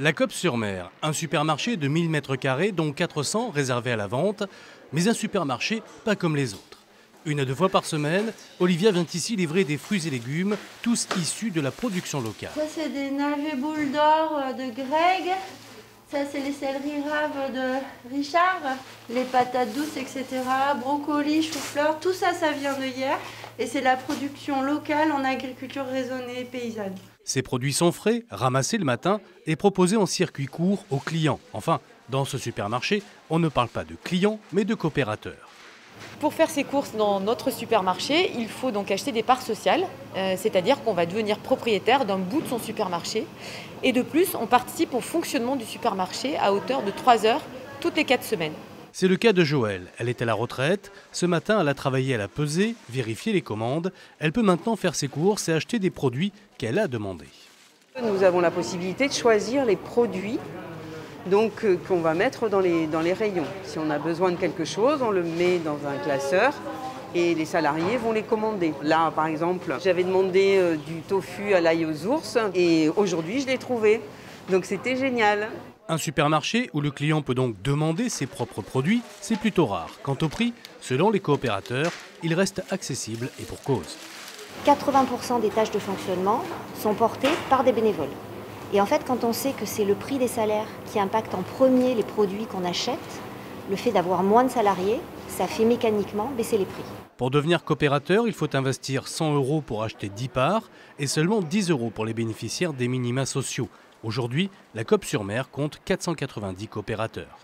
La Coppe-sur-Mer, un supermarché de 1000 m², dont 400 réservés à la vente, mais un supermarché pas comme les autres. 1 à 2 fois par semaine, Olivia vient ici livrer des fruits et légumes, tous issus de la production locale. Ça, c'est des navets boules d'or de Greg. Ça, c'est les céleris raves de Richard. Les patates douces, etc. Brocolis, chou-fleur, tout ça, ça vient de hier. Et c'est la production locale en agriculture raisonnée paysanne. Ces produits sont frais, ramassés le matin et proposés en circuit court aux clients. Enfin, dans ce supermarché, on ne parle pas de clients, mais de coopérateurs. Pour faire ses courses dans notre supermarché, il faut donc acheter des parts sociales, c'est-à-dire qu'on va devenir propriétaire d'un bout de son supermarché. Et de plus, on participe au fonctionnement du supermarché à hauteur de 3 heures toutes les 4 semaines. C'est le cas de Joëlle. Elle est à la retraite. Ce matin, elle a travaillé à la pesée, vérifié les commandes. Elle peut maintenant faire ses courses et acheter des produits qu'elle a demandés. Nous avons la possibilité de choisir les produits qu'on va mettre dans les rayons. Si on a besoin de quelque chose, on le met dans un classeur et les salariés vont les commander. Là, par exemple, j'avais demandé du tofu à l'ail aux ours et aujourd'hui, je l'ai trouvé. Donc c'était génial. Un supermarché où le client peut donc demander ses propres produits, c'est plutôt rare. Quant au prix, selon les coopérateurs, il reste accessible et pour cause. 80% des tâches de fonctionnement sont portées par des bénévoles. Et en fait, quand on sait que c'est le prix des salaires qui impacte en premier les produits qu'on achète, le fait d'avoir moins de salariés, ça fait mécaniquement baisser les prix. Pour devenir coopérateur, il faut investir 100 € pour acheter 10 parts et seulement 10 € pour les bénéficiaires des minima sociaux. Aujourd'hui, la Coppe-sur-Mer compte 490 coopérateurs.